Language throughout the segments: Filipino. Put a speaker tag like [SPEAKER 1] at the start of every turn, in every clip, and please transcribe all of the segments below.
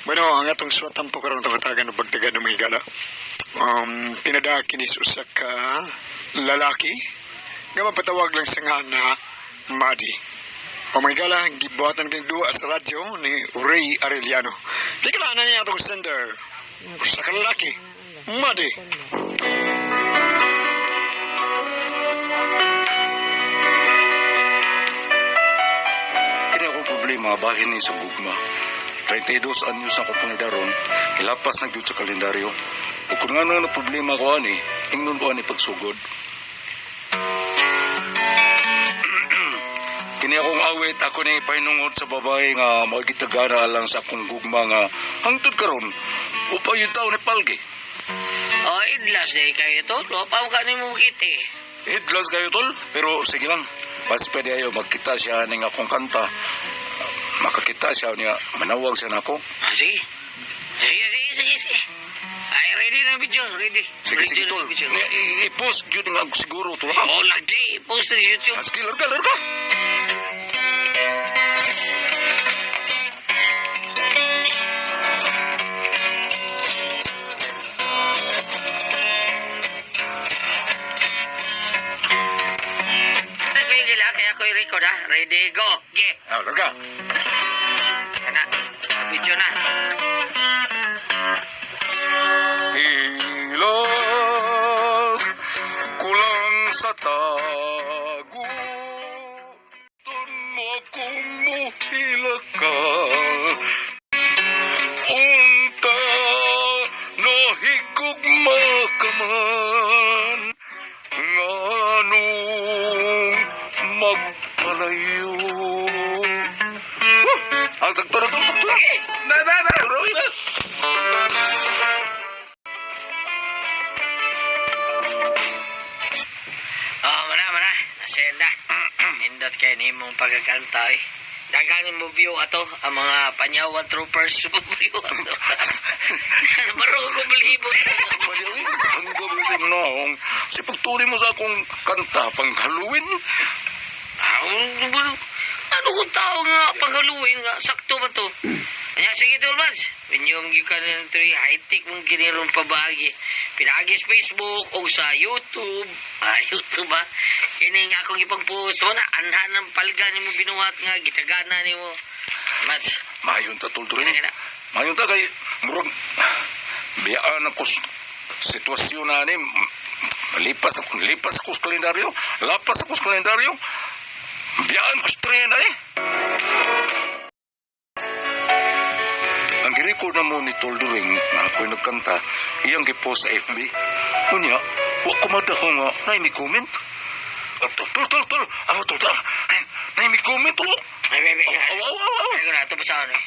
[SPEAKER 1] Bueno, ang atong suwatan po karon tawatagan ng pagtagan ng mahigala. Pinada kinis usa ka lalaki nga mapatawag lang sa nga na Madi. O mahigala, gibuhatan kang duwa sa radyo ni Ray Arellano. Kikilaanan niya atong sender. Usa ka lalaki, Madi.
[SPEAKER 2] Kini akong problema, bahin ni sa gugma. 32 anyos ako pangidaron, ilapas na gyud sa kalendaryo. O kung nga na problema ko ani, ingnon ko ani pagsugod. Kini akong awit, ako ni pahinungod sa babae nga magitagana lang sa akong gugma nga hangtod karon upay yung tao ni Palgi.
[SPEAKER 3] Idlas day kayo to. Lupaw ka ni mong kiti.
[SPEAKER 2] Idlas kayo tol, pero sige lang. Pas pwede ayo magkita siya ng akong kanta. Makakita siya niya, manawag siya na ako.
[SPEAKER 3] Sige. Sige. Ay, ready na video, ready.
[SPEAKER 2] Sige, tol. I-post yun nga siguro, tol.
[SPEAKER 3] Lagi. Post sa YouTube.
[SPEAKER 2] Sige, larga.
[SPEAKER 3] Kaya ko i-record ha. Ready, go. Okay.
[SPEAKER 2] Larga.
[SPEAKER 3] Kana, video na.
[SPEAKER 2] Hilang kulang sa tago, doon mo akong muhilak ka. Unta nahigugma ka man, nganong magpalayo. Ang sakto na ito.
[SPEAKER 3] Okay.
[SPEAKER 2] Tuloy na.
[SPEAKER 3] Mana. Nasenda. Indot kayo ni mong pagkakanta eh. Daganin mo view ato. Ang mga panyawan troopers mo view ato. Marunong ko balibo.
[SPEAKER 2] Ang gabi sa mnong. Kasi pagtuli mo sa akong kanta, pang Halloween.
[SPEAKER 3] Ano kung tao nga panghaluin nga? Sakto ba to? Anya, sige Tulmans. Pinyong yung ka na ito high-tech mong kinirong pabagi. Pinagis Facebook o sa YouTube. YouTube ba? Kini nga akong ipang-post mo na anhan ng palga ni mo binuhat nga. Gitagana ni mo. Mats.
[SPEAKER 2] Mayon ta, tulturin. Mayon ta kay murag biyaan ako sitwasyon na ni. Lipas ako sa kalendaryo. Lapas ako sa kalendaryo. Biyaan ko sa trena eh. Ang girecord na mo ni Toldoring na ako'y nagkanta, iyang gipost sa FB. Kunya, wak kumada ko nga, naimi-comment. Tol. Ako, tol. Naimi-comment, tol.
[SPEAKER 3] Ay. Ay, ko na. Ito pa sa ano eh.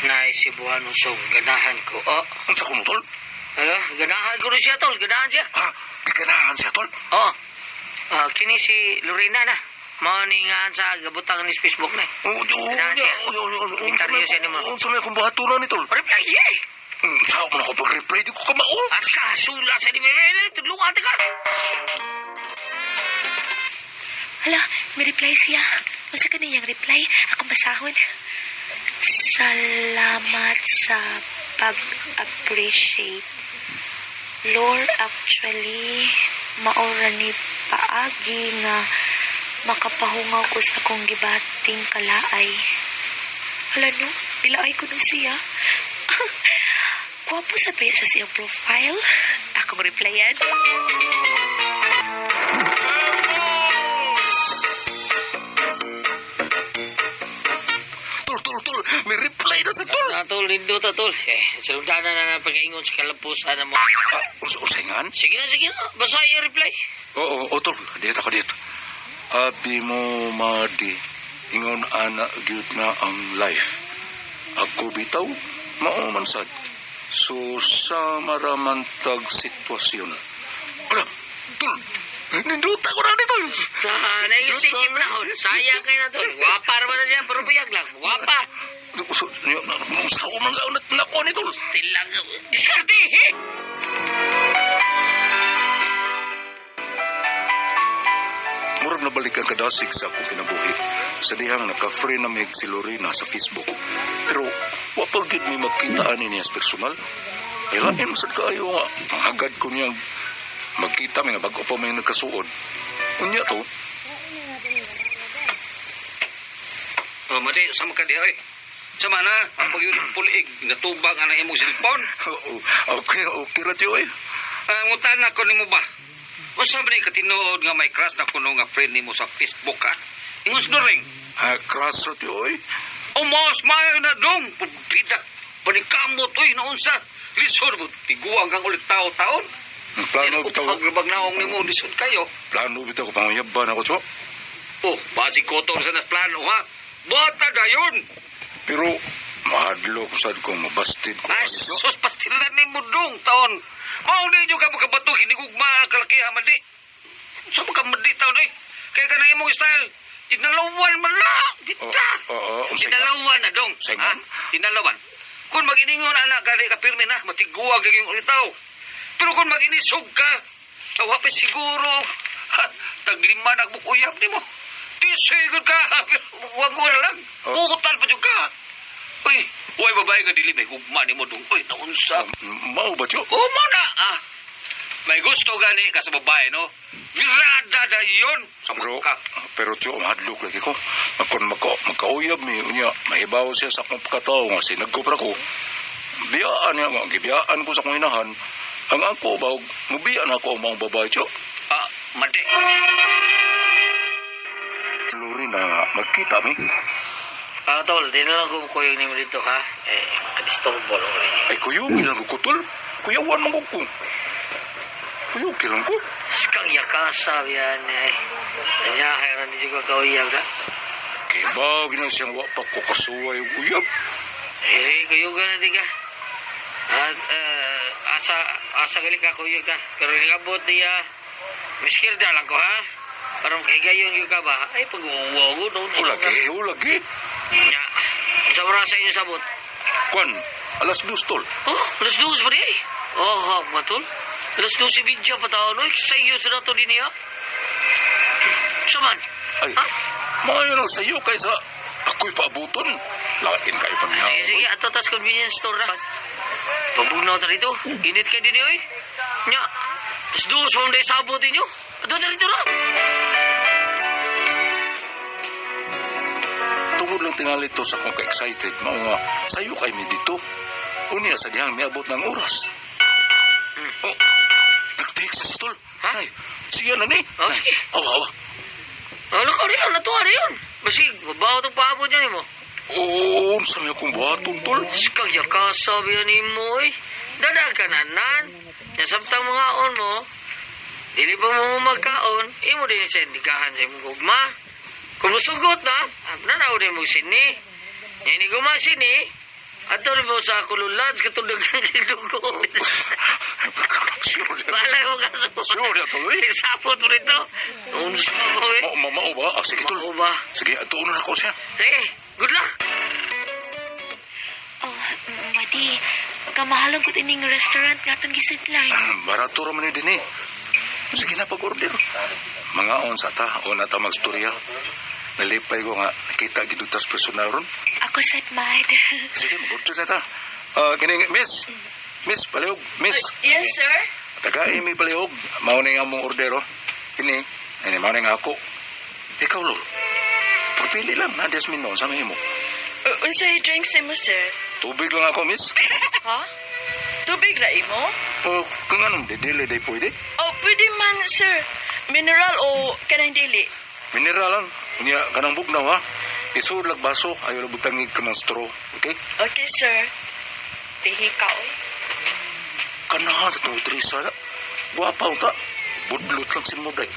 [SPEAKER 3] Naisibuhan mo so, ganahan ko.
[SPEAKER 2] Ang sa kuno, tol?
[SPEAKER 3] Ano? Ganahan ko rin siya, tol. Ganahan siya.
[SPEAKER 2] Ha? Ganahan siya, tol?
[SPEAKER 3] Kini si Lorena na. Morning sa gabutang ni Facebook na eh. Ganahan siya. Interview siya ni mo.
[SPEAKER 2] Ang samay kong bahatunan ni, tol.
[SPEAKER 3] Reply siya eh.
[SPEAKER 2] Saan mo na ako pag-reply? Di ko kamao.
[SPEAKER 3] Aska, sula sa ni Bebe. Tudlungan ka.
[SPEAKER 4] Hala, may reply siya. Masa ka niyang reply? Ako basahon. Salamat sa pag-appreciate. Lord, actually, maura ni paagi nga makapahungaw ko sa kong gibating kalaay. Hala no, bilaay ko na siya. Gwapo sa baya sa siyang profile. Ako ma-replyan.
[SPEAKER 2] Tol, may reply na sa tol.
[SPEAKER 3] Tol, lindo ta, tol. Saludana na pag-ingon sa kalapusan na mo.
[SPEAKER 2] Usayngan?
[SPEAKER 3] Sige na. Basta yung reply.
[SPEAKER 2] Oo, tol. Dito ako dito. Abi mo, Madi. Ingon ana gyud na ang life. Ako bitaw, maumansad. So, sa maramantag sitwasyon. Ala, tol. Ninduta ko na ni tol.
[SPEAKER 3] Naisikip na ho. Sayang kayo na, tol. Wapa naman na siya, pero biyag lang. Wapa.
[SPEAKER 2] Sa umang gaunat na ko ni tol.
[SPEAKER 3] Tilang. Disarte,
[SPEAKER 2] Murag nabalikan kadasig sa akong kinabuhi. Sa dihang naka-free na mig si Lorena sa Facebook. Pero, Wapag yun may magkitaan niya sa personal. Kailangan masad kayo nga. Agad ko niyang magkita mga bago pa may nagkasuod. Unya to.
[SPEAKER 3] Oh, madi, sama ka diya, oy. Sama na, ang pag-yun pulig, natubang ang imong silipon.
[SPEAKER 2] Okay ra tiyo eh.
[SPEAKER 3] Ngutan na ko ni mo ba? O sabi ni katinood nga may crush na kuno nga friend ni mo sa Facebook ka? Ingon snoring.
[SPEAKER 2] Crush ra tiyo eh.
[SPEAKER 3] O mas mayo na dong. Pagpida. Panikamot, oy, naunsa. Lisod mo, tiguang kang ulit tao-taon.
[SPEAKER 2] Plano bitaw.
[SPEAKER 3] Paglabag naong ni mo, lisod kayo.
[SPEAKER 2] Plano bitaw ko pangayaban ako, Cho.
[SPEAKER 3] Oh, basi ko to sa nas plano, ha? Bata da yun.
[SPEAKER 2] Pero mahadlo ko sad kong mabastid ko.
[SPEAKER 3] Ay, sus, pastilan ni mo dong, taon. Mauli nyo ka magkabato, hinigugma kalakiha, madi. Sa magkamadi, taon, ay. Kaya ka na imong style. Tinalawan man la. Bita. Tinalawan na dong. Ha? Tinalawan. Kung mag-iningon, anak, gani ka pirmi na, matiguag kaging ulitaw. Pero kung mag-inisog ka, awapin siguro, ha, taglima nagbukuyap ni mo. Di sigod ka, huwag mo na lang. Pukutan pa dyan ka. Uy, huwag babae nga dili, may hugma ni mo dong. Uy, naunsa.
[SPEAKER 2] Mau ba, Cho?
[SPEAKER 3] Oo mo na, ah. May gusto gani ka sa babae, no? Virada da yun. Sa ka.
[SPEAKER 2] Pero Cho, mahadlok lagi ko. Kung magkauyab mi, unya, mahibaw siya sa akong pagkatao nga sinagkopra ko. Biyaan niya nga, gibiyaan ko sa akong inahan. Ang ako ba, mubiyaan ako ang mga babae, Cho.
[SPEAKER 3] Ah, madi.
[SPEAKER 2] Luri na magkita mi.
[SPEAKER 3] Tol, di na lang kuyog ni mo dito, ha? Kadistorbo lang rin.
[SPEAKER 2] Ay, kuyog, ilang ko, Tol. Kuyawan mo ko. Kuyog, ilang ko.
[SPEAKER 3] Skang yakasa, yan, eh. Nanyahiran di juga kauyab, na?
[SPEAKER 2] Kaya ba, ginang siyang wapak ko kasuwa yung uyab.
[SPEAKER 3] Kuyugan na, tiga. At, asa gali ka kuyog ta. Pero nilabot niya, miskil na lang ko, ha? Para makahigayon yung ka ba? Ay, pag-uwaw ko, doon.
[SPEAKER 2] Ulagi.
[SPEAKER 3] Nya, sa oras sa inyo sabot.
[SPEAKER 2] Kwan, alas 2, Tol.
[SPEAKER 3] Oh, alas 2 pa di eh. Oh, ha, matol. Alas 2 si Bidya pa tao, no? Sa iyo sa nato din niya. Saman?
[SPEAKER 2] Ay, mga yun ang sayo kaysa ako'y paabuton. Lakin kayo pa niya.
[SPEAKER 3] Sige, ato tas convenience store na. Pabugnaw ta rito. Init kayo din eh. Nya, alas 2 sa mga sabot ninyo. Ato ta rito na.
[SPEAKER 2] Tungod lang tingali to sa kong ka-excited. Mga sayo kay mi dito. Unya sa dihang miabot ng oras. Oh, nag-text si Tol.
[SPEAKER 3] Ha?
[SPEAKER 2] Ay, siya na ni.
[SPEAKER 3] Oh, sige.
[SPEAKER 2] Awa.
[SPEAKER 3] Ano ka rin, natuwa rin yun. Basig, mabaho itong paabot niya ni mo.
[SPEAKER 2] Oo, sa mga kong buhaton, Tol.
[SPEAKER 3] Kag yakasa biyan ni mo eh. Dadag ka nanan. Yan samtang mga on mo, dili pa mo magkaon, imo din sa indigahan sa imong gugma. Kung musugot na, nanaw din mo sini. Yan ni guma sini, ato rin mo sa kululad, katulad ng kilugo. Balay mo kaso.
[SPEAKER 2] Sure na, Tol.
[SPEAKER 3] Sapot mo rito. Unsa mo eh.
[SPEAKER 2] Mao ba? Sige, Tol.
[SPEAKER 3] Mao ba?
[SPEAKER 2] Sige, tuunan ako siya.
[SPEAKER 3] Sige, good luck.
[SPEAKER 4] Oh, Madi, kamahalan ko ining restaurant nga itong gisidlan.
[SPEAKER 2] Barato raman din eh. Sige na, pag-order. Mga on sa ta, o na ta magstorya. Nalipay ko nga, nakita gidutas personal ron.
[SPEAKER 4] Ako set, Mad.
[SPEAKER 2] Sige, mag-order na ta. Kini, Miss, palihog, Miss.
[SPEAKER 4] Yes, sir?
[SPEAKER 2] Taga-imi palihog. Mauna nga mong order, oh. Kini, mauna nga ako. Ikaw, Lord. Pagpili lang, nandias min noon, sa mga mo.
[SPEAKER 5] Unsay drinks mo, sir?
[SPEAKER 2] Tubig lang ako, Miss.
[SPEAKER 5] Ha? Tubig na imo?
[SPEAKER 2] O, kung anong didili, day pwede.
[SPEAKER 5] Oh, pwede man, sir. Mineral o kanang dili?
[SPEAKER 2] Mineral lang. Unya, kanang bugnaw, ha. Isod lag baso, ayaw lang butangig ka ng straw. Okay?
[SPEAKER 5] Okay, sir. Tihi ka, oy.
[SPEAKER 2] Kanahan sa itong utrisa, na. Guwapa, ta. Budlot lang si Muday.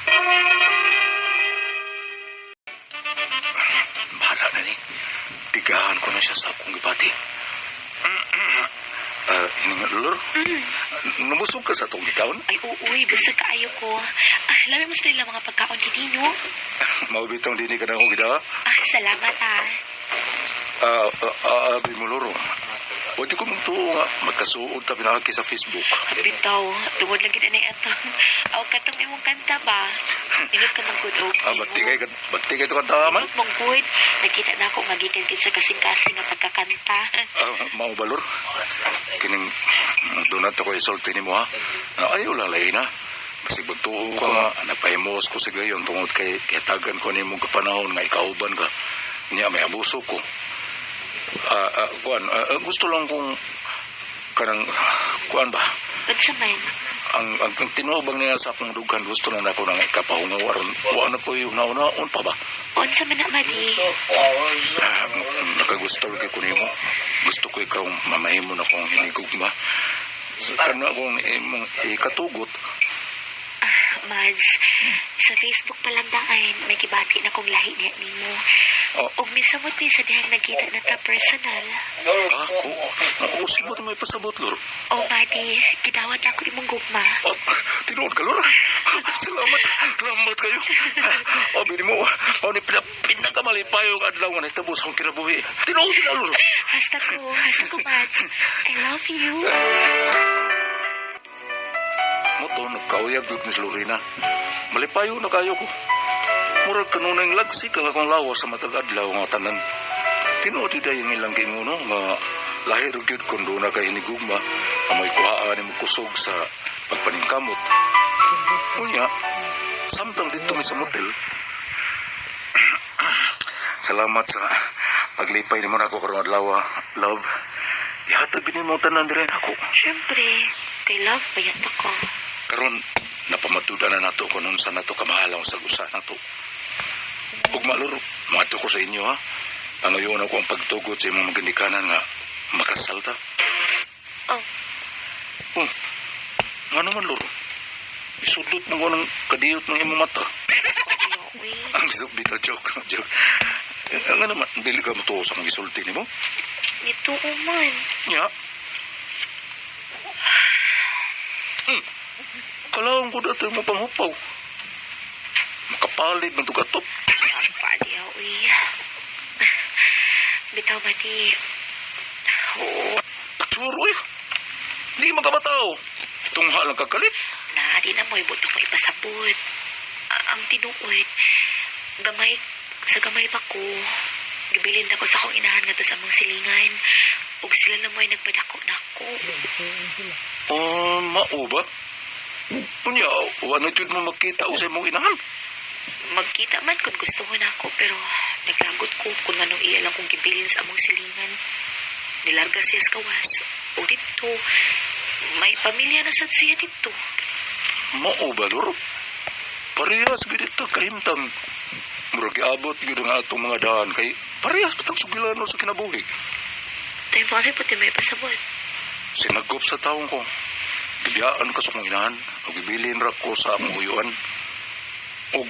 [SPEAKER 2] Bahala na ni. Tigahan ko na siya sa akong gibati. Lord, namusog ka sa itong gikaon?
[SPEAKER 4] Ay, uy, basta kaayo ko. Lami mo sa nila mga pagkaon kitino.
[SPEAKER 2] Maubitong dini ka na akong gida.
[SPEAKER 4] Salamat,
[SPEAKER 2] Abi mo, Loro. Pwede ko mong tuo nga, magkasuod ta pinaki sa Facebook.
[SPEAKER 4] Bitaw, tungod lang gina na ato. Aw katong imong kanta ba? Ingot ka mong good
[SPEAKER 2] Bati kay ito kanta man.
[SPEAKER 4] Mong good. Nakita na ako nga gikan sa kasing-kasing nga pagkakanta.
[SPEAKER 2] Mau balor. Kining doon nato ko isulti ni mo ha. Ayaw lalay na. Kasi bagtuo ka nga, napahimos ko sa gayon tungod kay tagan ko ni mong kapanahon nga ikauban ka. Niya may abuso ko. Gusto lang kong kanang kuan ba?
[SPEAKER 4] Ba't sa man?
[SPEAKER 2] Ang tinubang niya sa akong dugan, gusto lang ako nang ikapahungawaron. Kuan ako yung nauna-un pa ba?
[SPEAKER 4] On sa man na mali.
[SPEAKER 2] Nakagusto lang ko nimo. Gusto ko ikaw mamahimo na kong hinigugma. Kana akong imong ikatugot.
[SPEAKER 4] Mads, sa Facebook pa lang daan, may kibati na kong lahi niya nimo. Og misamot ni sa dihang nagkita na ta personal.
[SPEAKER 2] Sibot may pasabot, Lor.
[SPEAKER 4] Buddy, gidawat ako imong gugma.
[SPEAKER 2] Tinuod ka, Lor. Salamat kayo. Bili mo, ni pinakamalipayong adlaw nga nahitabo sa akong kinabuhi. Tinuod ka, Lor.
[SPEAKER 4] Hasta ko, Mads. I love you.
[SPEAKER 2] Moto, nagkauyag yun ni Lorena. Malipayo na kayo ko. Murag kanunang lagsi kang akong lawas sa matag adlaw nga tanan. Tinuod yung ilang kinguno nga lahir gyud kun do na kay hinigugma amoy kuhaan mo kusog sa pagpaningkamot. Unya, samtang dito mi sa motel. Salamat sa paglipay nimo nako karong adlaw, love. Ihatag din mo tanan dire ako.
[SPEAKER 4] Siyempre, kay love payat ako.
[SPEAKER 2] Karon napamatudan na nato kung unsa nato kamahalaw sa usa nato. Ug maluro, mato ko sa inyo ha. Pangayon ako ang pagtugot sa imong magandikanan nga makasal ta. Ano man luro? Isudlot mo ko ng kadiyot ng imong mata. Ang bito joke. Nga naman, dili ka mo sa mga isulti ni mo?
[SPEAKER 4] Ito man.
[SPEAKER 2] Nya? Kalawang ko dito yung mapanghupaw. Makapalig ng tugatop.
[SPEAKER 4] Apa dia, Bitaw ba di? Oo.
[SPEAKER 2] Patsuro eh. Di magkabataw. Tungha lang kakalit.
[SPEAKER 4] Di na mo ibot ako ipasabot. Ang tinuod, gamay pa ko. Gibilin ako sa akong inahan nga to sa mong silingan. Ug sila na mo'y nagpadako na ako.
[SPEAKER 2] Mao ba? Punya, wala jud mo makita o sa mong inahan.
[SPEAKER 4] Magkita man kung gusto ko na ako, pero naglagot ko kung anong iya lang kong gibilin sa among silingan. Nilarga siya sa kawas. O dito, may pamilya na sad siya dito.
[SPEAKER 2] Mao ba, Loro? Parehas dito kahimtang. Murag abot yun ang atong mga daan kay parehas patang sugilano sa kinabuhi.
[SPEAKER 4] Tayo pa kasi puti may pasabot.
[SPEAKER 2] Sinagop sa taong ko. Giliyaan ka sa kong inahan. O gibilin ra ko sa akong uyuan. O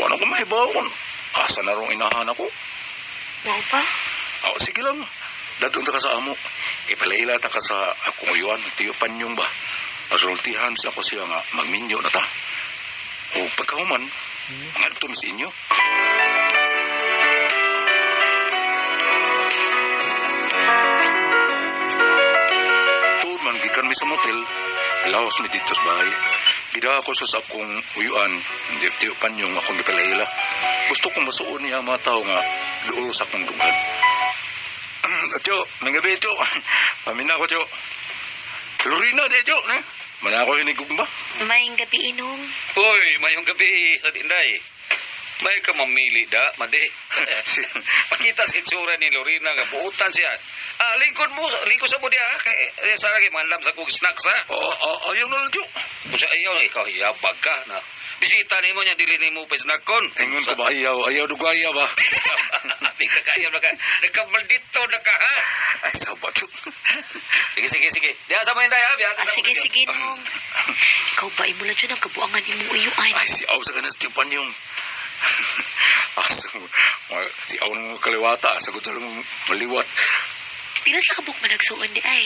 [SPEAKER 2] wala ko maibawon. Asa na rong inahan ako.
[SPEAKER 4] Wow pa?
[SPEAKER 2] Sige lang. Dadun ta ka sa amo. Ipalaila ta ka sa akong uyuan. Tiyupan yung ba. Pasultihan siya ko siya nga magminyo na ta. O pagkahuman, nga ito mis inyo. Tuod man, gikan mi sa motel, lawas mi dito sa bahay. Gida ako sa akong uyuan, hindi tiyupan yung akong ipalaila. Gusto kong masuon niya ang mga tao nga doon sa akong dugan. Tiyo, may gabi ito. Pamin ako, Tiyo. Lorena, di, Tiyo. Mana ako hinigog ba?
[SPEAKER 4] Maying gabi inom.
[SPEAKER 6] Uy, mayong gabi sa tinday. May ka mamili da, madi. Pakita si tsura ni Lorena nga buutan siya. Lingkod sa mo diya. Kaya sarang imanlam sa kong snacks ha.
[SPEAKER 2] Ayaw na lang, Tiyo.
[SPEAKER 6] Kung sa ayaw, ikaw hiyabag ka na. Bisita ni mo niya, dili ni mo pa snackon.
[SPEAKER 2] Ingon ko ba ayaw? Ayaw dugaya ba?
[SPEAKER 6] Nagkakayam na ka. Nagkamaldito na ka ha.
[SPEAKER 2] Ay, sabat, Tiyo.
[SPEAKER 6] Sige. Diya sa mo hinday ha.
[SPEAKER 4] Sige, nung. Ikaw ba, imula dyan ang kabuangan imong uyuan.
[SPEAKER 2] Ay, si Aw sa kanas tipan yung... si Aw nung kaliwata, sagot sa lang maliwat.
[SPEAKER 4] Pila sa kabuk managsuon di ay?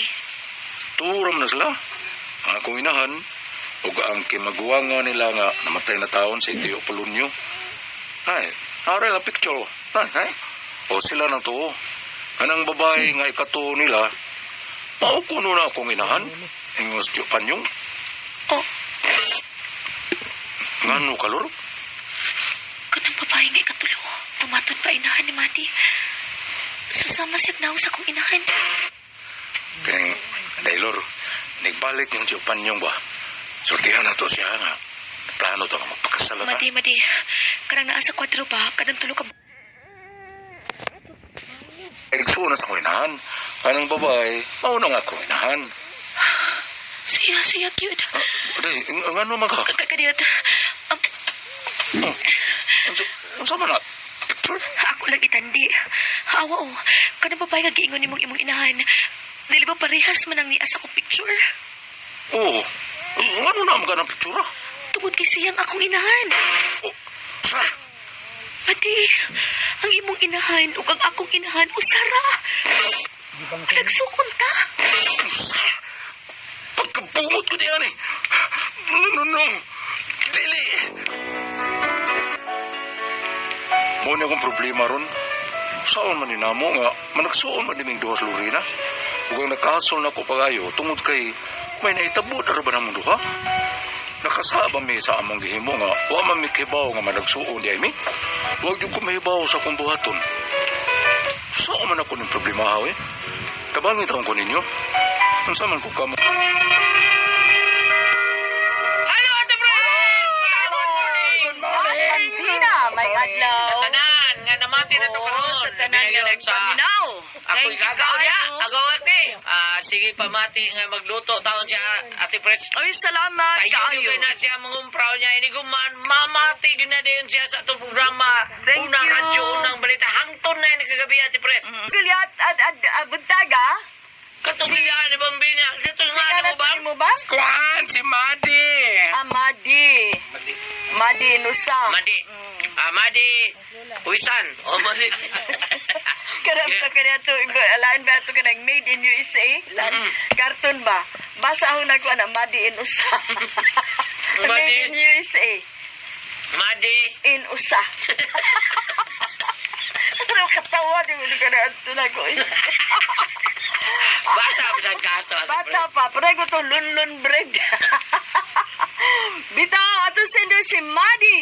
[SPEAKER 2] Turam na sila. Ang akong inahan, o ang kimaguwanga nila nga namatay na taon sa Itiyo Polonyo. Ay, aray lang picture. Ay. O sila nang tuo. Kanang babae nga ikato nila, Maukuno na akong inahan. Ingos tiyo panyong.
[SPEAKER 4] Oh,
[SPEAKER 2] Ngano ka, Lord?
[SPEAKER 4] kanang babae nga ikatulo. Tumatod pa inahan ni Madi. Susama siya na sa kong inahan.
[SPEAKER 2] Kaya, Daylor, nagbalik yung tiyo panyong ba? Sultihan na to siya nga. Plano to nga magpakasala na.
[SPEAKER 4] Madi. Kanang naa sa kwadro ba? Kanang tulo ka.
[SPEAKER 2] Igso na sa kuinahan. Anong babae, mauna nga akong inahan.
[SPEAKER 4] Siya, cute.
[SPEAKER 2] Day, ngano man ka?
[SPEAKER 4] Kakadiyot.
[SPEAKER 2] Ang sama na? Picture?
[SPEAKER 4] Ako lang itandi. Awa o. Kanang babae nga giingon nimong imong inahan. Dili ba parehas man ang nias ako picture?
[SPEAKER 2] Oo. Ngano naman ka ng picture ah?
[SPEAKER 4] Tungod kay siyang akong inahan.
[SPEAKER 2] Oh, sa?
[SPEAKER 4] Madi, ang imong inahan ug ang akong inahan usara. Nagsukon ta.
[SPEAKER 2] Sa? Pagkabungot ko diyan eh. No. Dili. Mo na akong problema ron. Saan man ninamo nga, managsuon man din duha sa Lorena. Ug ang nakahasol na ko pagayo, tungod kay may nahitabo na ba namang duha? Nakasaba mi sa among gihimo nga, wa man mi kibaw nga managsuon di ay mi. Huwag yung kumahibaw sa kong buhaton. Saan man ako ng problema ha eh? Tabangin taong ko ninyo. Ang saman ko kamo.
[SPEAKER 3] Hello, Ate Pres!
[SPEAKER 5] Good morning. Kantina, may adlaw.
[SPEAKER 3] Tanan, nga namati na to karon.
[SPEAKER 5] Sa tanan nga nagpaminaw.
[SPEAKER 3] Ako'y gagaw niya. Agaw ate. Sige, pamati nga magluto. Taon siya, Ate Pres.
[SPEAKER 5] Ay, salamat
[SPEAKER 3] Sa iyo
[SPEAKER 5] kaayo.
[SPEAKER 3] na siya mangumpraw niya. Ini guman, mamati din na din siya sa itong programa.
[SPEAKER 5] Thank
[SPEAKER 3] Unang
[SPEAKER 5] you.
[SPEAKER 3] radyo, unang balita. Hangton na yun kagabi, Ate Pres.
[SPEAKER 5] Gilyat at buntaga.
[SPEAKER 3] Katubigan ni Bambina. Sa ito nga
[SPEAKER 5] Kaya
[SPEAKER 3] mo ba?
[SPEAKER 5] mo ba?
[SPEAKER 2] Kuan, si Madi.
[SPEAKER 5] Madi Nusa.
[SPEAKER 3] Madi. Madi. Puisan. O, Madi.
[SPEAKER 5] Kaya to, alaan ba ito ka made in USA? Karton ba? Basa ako na ko na Madi in USA. Made in USA.
[SPEAKER 3] Madi.
[SPEAKER 5] In USA. Pero katawa, di mo ka na ito na ko.
[SPEAKER 3] Bata pa sa kato.
[SPEAKER 5] Bata pa, pero to lunlun bread. Bitaw, ato sender si Madi.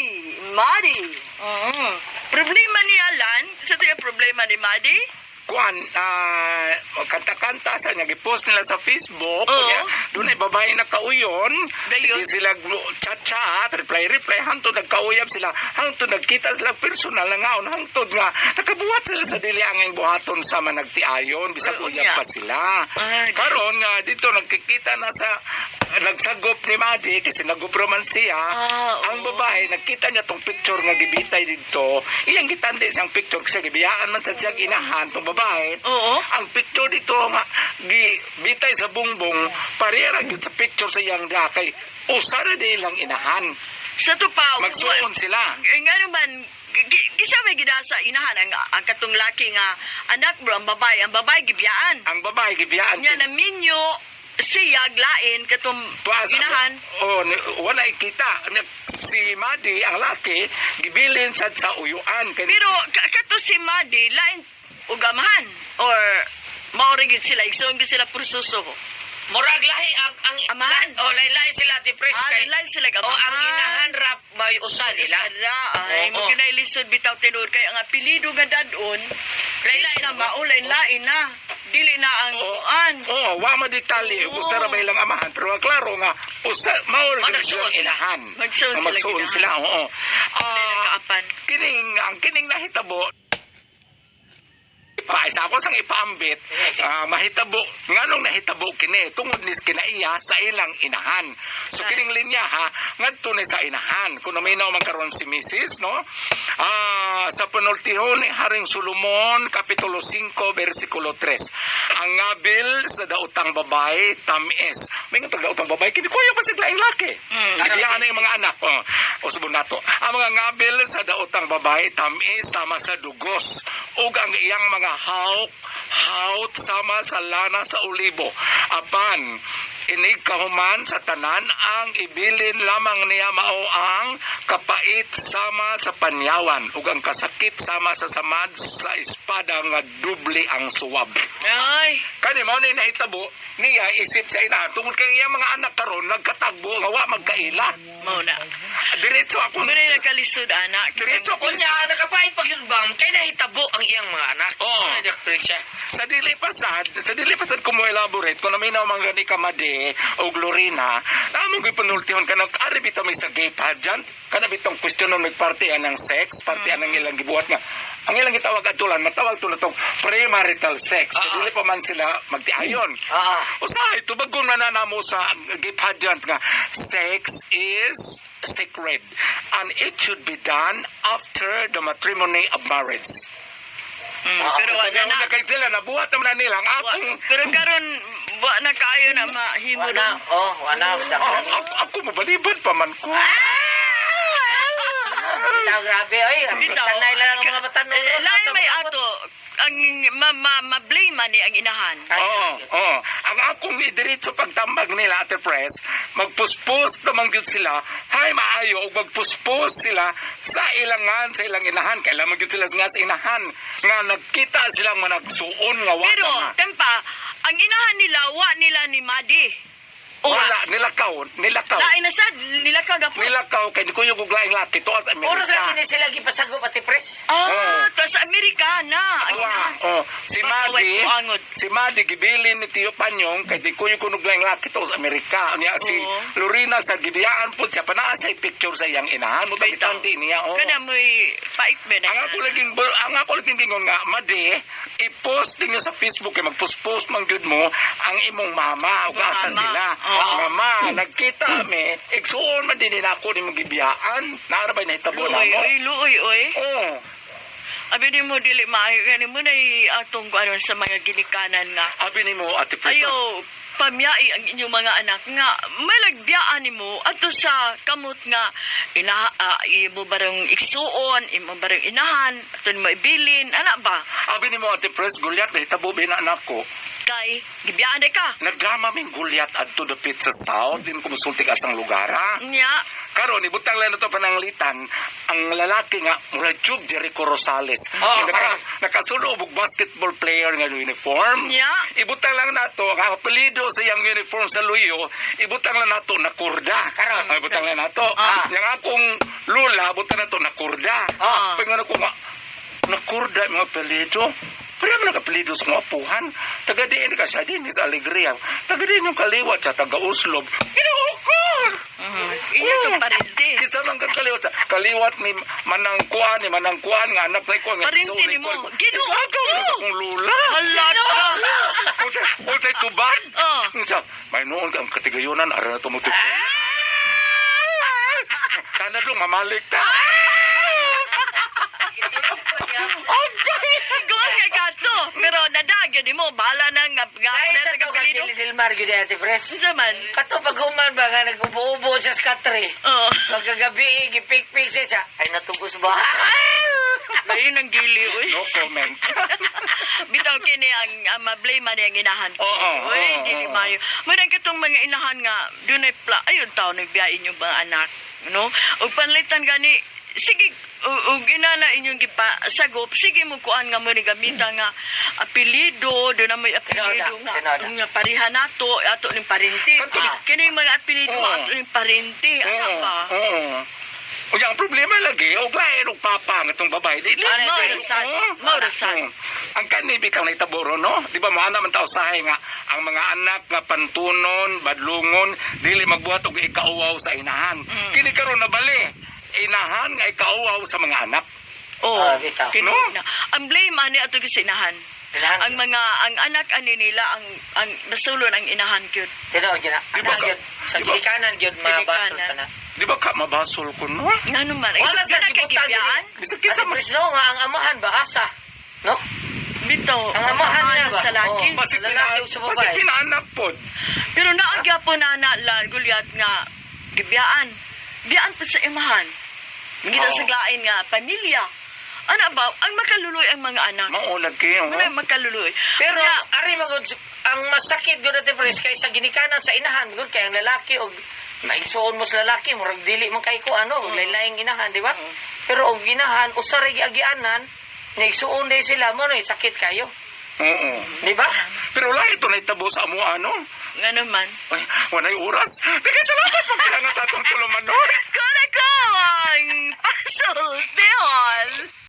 [SPEAKER 5] Problema ni Alan, sa ito yung problema ni Madi?
[SPEAKER 2] Kuan, kanta-kanta sa niya, gipost nila sa Facebook.
[SPEAKER 5] Oo.
[SPEAKER 2] Kunya, doon ay babae na kauyon.
[SPEAKER 5] Dayon.
[SPEAKER 2] Sige sila chat-chat, reply, hangtod nagkauyab sila. Hangtod nagkita sila personal na ngaon. Hangtod nga, nakabuhat sila sa dili ang buhaton sa managtiayon. Bisag
[SPEAKER 5] Oo,
[SPEAKER 2] uyab
[SPEAKER 5] niya.
[SPEAKER 2] pa sila. Karon nga, dito nagkikita na sa nagsagop ni Madi kasi nagubroman siya. Ang babae, nagkita niya tong picture nga gibitay dito. Iyang gitandi siyang picture kasi gibiyaan man sa siyang inahan tong babae.
[SPEAKER 5] Oo.
[SPEAKER 2] Ang picture dito nga gibitay sa bungbong parehara gyud sa picture sa iyang dakay. Usara din lang inahan.
[SPEAKER 5] Sa to pa,
[SPEAKER 2] Magsuon sila.
[SPEAKER 5] nga naman, isa may gidasa inahan ang katong laki nga anak bro, ang babae gibiyaan.
[SPEAKER 2] Ang babae gibiyaan.
[SPEAKER 5] Nya na minyo siya glain katong inahan.
[SPEAKER 2] Wala kita. Si Madi, ang laki, gibilin sa uyuan.
[SPEAKER 5] Pero kato si Madi lain ugamahan or maorigid sila igsoon gid sila pursuso.
[SPEAKER 3] Murag lahi ang
[SPEAKER 5] Amahan.
[SPEAKER 3] lahi sila Ate Pres kay.
[SPEAKER 5] Lain sila
[SPEAKER 3] O ang inahan rap may usa nila.
[SPEAKER 5] Ay, mo ginailisod bitaw tinuod kay ang apelido nga dadon.
[SPEAKER 3] Lain
[SPEAKER 5] Na maulain-lain na. Dili na ang uan.
[SPEAKER 2] wa madetali usara ba ilang amahan pero klaro nga maul
[SPEAKER 3] Magsuon sila.
[SPEAKER 2] inahan.
[SPEAKER 5] Magsuon sila
[SPEAKER 2] Magsuon
[SPEAKER 5] ginahan.
[SPEAKER 2] sila. Oo.
[SPEAKER 5] Kaapan.
[SPEAKER 2] Kining nahitabo isa ako sang ipaambit mahitabo nganong nahitabo kini tungod nis kinaiya sa ilang inahan so kining linya ha ngadto ni sa inahan kuno minaw man karon si Mrs. no sa Pasultihon ni Haring Solomon kapitulo 5 bersikulo 3 ang ngabil sa daotang babae tamis may nga daotang babae kini kuya pa sigla ang laki gibiyaan na yung mga anak o subon nato ang mga ngabil sa daotang babae tamis sama sa dugos ug ang iyang mga hawt sama sa lana sa olibo apan inig kahuman sa tanan ang ibilin lamang niya mao ang kapait sama sa panyawan ug ang kasakit sama sa samad sa espada nga doble ang suwab.
[SPEAKER 5] Ay,
[SPEAKER 2] Kani mao ni nahitabo niya isip sa ina tungod kay iya mga anak karon nagkatagbo nga wa magkaila.
[SPEAKER 5] mao na.
[SPEAKER 2] Diretso ako
[SPEAKER 5] Muna nakalisod, anak.
[SPEAKER 2] Diretso ako
[SPEAKER 3] Kunya, nakapait pag yun bang, kaya nahitabo ang iyang mga anak.
[SPEAKER 2] Oo.
[SPEAKER 3] Ano diferensya?
[SPEAKER 2] sa dili pasad ko mo elaborate kung naminaw man gani ka Made o Glorina namon gyud panultihon ka nag ari bitaw may sa gay pageant kana bitong question ng nagpartian ng sex partian ng ilang gibuhat nga ang ilang gitawag atulan matawag to na tong premarital sex dili pa man sila magtiayon usahay tubagon na namo sa gay pageant nga sex is sacred and it should be done after the matrimony of marriage.
[SPEAKER 5] Pero wala na.
[SPEAKER 2] Kay sila nabuhat naman na nilang akong
[SPEAKER 5] Pero karon wa na kaayo na mahimo
[SPEAKER 3] Wala,
[SPEAKER 5] ron.
[SPEAKER 3] wala.
[SPEAKER 2] ako mabalibad pa man ko.
[SPEAKER 3] Bitaw, grabe, oy.
[SPEAKER 5] Bitaw.
[SPEAKER 3] Sanay lang ang mga bata nun.
[SPEAKER 5] Lain may ato ang ma-blame man ni ang inahan.
[SPEAKER 2] Oo. Ang akong idiretso pagtambag nila at press, magpuspos naman gyud sila, hay maayo ug magpuspos sila sa ilangan sa ilang inahan. Kailangan gyud sila nga sa inahan nga nagkita silang managsuon nga wa
[SPEAKER 5] Pero
[SPEAKER 2] na.
[SPEAKER 5] tempa, ang inahan nila wa nila ni Madi.
[SPEAKER 2] Wala nilakaw.
[SPEAKER 5] Lain na sad nilakaw na po.
[SPEAKER 2] Nilakaw kay ko yung guglaing laki to sa
[SPEAKER 3] Oras lang
[SPEAKER 2] Amerika.
[SPEAKER 3] din sila gipasagop at ipres.
[SPEAKER 5] To sa Amerikana. Ang inahan.
[SPEAKER 2] Si
[SPEAKER 5] Basta
[SPEAKER 2] Madi,
[SPEAKER 5] way puangod.
[SPEAKER 2] si Madi gibilin ni Tiyo Panyong kay di ko yung kunuglang laki to sa Amerika. Niya si
[SPEAKER 5] Oo.
[SPEAKER 2] Lorena sa gibiyaan po siya panaa sa picture sa iyang inahan mo
[SPEAKER 5] Bitaw.
[SPEAKER 2] tagitanti niya.
[SPEAKER 5] Kana mo'y paikbe na.
[SPEAKER 2] Ang ako laging gingon nga Madi, i-post din niyo sa Facebook kay magpost-post man gyud mo ang imong mama ug asa
[SPEAKER 5] Mama.
[SPEAKER 2] sila.
[SPEAKER 5] Oo.
[SPEAKER 2] Mama, nagkita mi. Igso-On man din nako ni mong gibiyaan. Naarabay na hitabo na mo.
[SPEAKER 5] Luoy.
[SPEAKER 2] Oo.
[SPEAKER 5] Abi ni mo dili maayo gani mo na atong ano sa mga ginikanan nga.
[SPEAKER 2] Abi ni mo Ate Prisa.
[SPEAKER 5] Ayo, pamiyai ang inyong mga anak nga may lagbiyaan nimo adto sa kamot nga imo barang igsuon, imo barang inahan, ato mo ibilin, ana ba?
[SPEAKER 2] Abi ni mo Ate Pres, gulyat na hitabo ba na anak ko.
[SPEAKER 5] Kay gibiyaan ka.
[SPEAKER 2] Nagdrama ming gulyat adto dapit sa south, din kumusulti ka sang lugar ha.
[SPEAKER 5] Nya,
[SPEAKER 2] Karon ibutang lang na to pananglitan, ang lalaki nga mura jug Jericho Rosales. Nakasulod og basketball player nga uniform.
[SPEAKER 5] nya,
[SPEAKER 2] Ibutang lang nato ang apelyido sa iyang uniform sa Luyo, ibutang lang nato na kurda.
[SPEAKER 3] Karon.
[SPEAKER 2] Ibutang lang nato. Yang akong lula butang nato na kurda. Pengen ako nga na kurda mga apelyido. Pero naman nakapelido sa mga apuhan. Taga-diin ka siya din sa Alegria. Taga-diin yung kaliwat sa taga-Uslob. Inuukor!
[SPEAKER 5] iya ka parente.
[SPEAKER 2] Kita man kang kaliwat sa kaliwat ni Manangkuan nga anak na ikuan.
[SPEAKER 5] Parente ni mo. Ginoo.
[SPEAKER 2] Ikaw na sa kong lula.
[SPEAKER 5] Hala ka.
[SPEAKER 2] Unsay tubag?
[SPEAKER 5] Oh.
[SPEAKER 2] Unsa? May noon kang katigayunan ara na tumutupo. Kana dong mamalik ta.
[SPEAKER 5] Iguan ka gato. Pero nadagyo di mo bahala nang
[SPEAKER 3] Dahil sa to kang Dilmar gyud ate Pres.
[SPEAKER 5] Zaman.
[SPEAKER 3] Kato pag human ba nga nag-ubo-ubo sa skatre.
[SPEAKER 5] Oh.
[SPEAKER 3] Pagkagabi, gipik-pik siya. Ay, natugos ba?
[SPEAKER 5] Lain ang gili, uy.
[SPEAKER 2] No comment.
[SPEAKER 5] Bitaw kini ang ma-blame man ang inahan ko.
[SPEAKER 2] Oo,
[SPEAKER 5] Uy,
[SPEAKER 2] oo,
[SPEAKER 5] dili
[SPEAKER 2] oo.
[SPEAKER 5] mayo. Murang katong mga inahan nga dunay ayun taw nagbiyain yung mga anak, no? Ug panlitan gani sige ug inana inyong sagop sige mo kuan nga mo ni gamita nga apelyido do na may apelyido
[SPEAKER 3] Tinoda.
[SPEAKER 5] nga parihan nato ato ning parente. Kini mga apelyido ato ning parente ano ba?
[SPEAKER 2] Oo. O yung problema lagi, o lain og papa ng itong babae. Di lang.
[SPEAKER 5] Maurasan.
[SPEAKER 2] Ang kanibig ang naitaboro, no? Di ba mga naman tao sahay nga, ang mga anak nga pantunon, badlungon, dili magbuhat og ikauwaw sa inahan. Kini karon nabali, inahan nga ikauwaw sa mga anak.
[SPEAKER 5] Oh,
[SPEAKER 3] bitaw.
[SPEAKER 5] kini
[SPEAKER 2] No?
[SPEAKER 5] na. Ang blame ani ato gisinahan. Ang anak ani nila ang nasulon ang inahan gyud.
[SPEAKER 3] Tinood gina.
[SPEAKER 2] Di ba
[SPEAKER 3] Ana
[SPEAKER 2] ka-
[SPEAKER 3] gyud sa
[SPEAKER 2] di ba-
[SPEAKER 3] gilikanan gyud mabasol
[SPEAKER 5] Gilikanan.
[SPEAKER 3] ka na.
[SPEAKER 2] Di ba ka mabasol ko, no?
[SPEAKER 5] Ngano man ay
[SPEAKER 3] Wala
[SPEAKER 5] sa
[SPEAKER 3] sa gibutan
[SPEAKER 5] gibiyaan.
[SPEAKER 2] Bisag
[SPEAKER 3] Ate
[SPEAKER 2] kinsa
[SPEAKER 3] Pres no nga ang amahan ba asa? No?
[SPEAKER 5] Bitaw.
[SPEAKER 3] Ang amahan niya ba?
[SPEAKER 5] sa laki.
[SPEAKER 3] Oo.
[SPEAKER 2] Basi
[SPEAKER 3] Lalaki ug sa babae.
[SPEAKER 2] Basi pinaanak pod.
[SPEAKER 5] Pero naagya po na gulyat nga gibiyaan. Biyaan po sa imahan. Ngita
[SPEAKER 2] Oo.
[SPEAKER 5] sa lain nga pamilya. Ano ba? Ang makaluloy ang mga anak.
[SPEAKER 2] Maulag kayo,
[SPEAKER 5] Ano ang makaluluoy?
[SPEAKER 3] Pero
[SPEAKER 5] Kaya,
[SPEAKER 3] ari magud ang masakit gud natin pres kay sa ginikanan sa inahan gud kay ang lalaki og maigsoon mo sa lalaki murag dili man kay ko ano og lain-laing inahan di ba? Pero og inahan usa ra giagianan naigsoon day sila mo no sakit kayo.
[SPEAKER 2] Oo.
[SPEAKER 3] Di ba?
[SPEAKER 2] Pero wala ito nahitabo sa amo ano.
[SPEAKER 5] nga naman.
[SPEAKER 2] Ay, wanay oras. Tigay salamat pagkailangan sa atong tuluman no.
[SPEAKER 5] Kung ako ang pasultihon.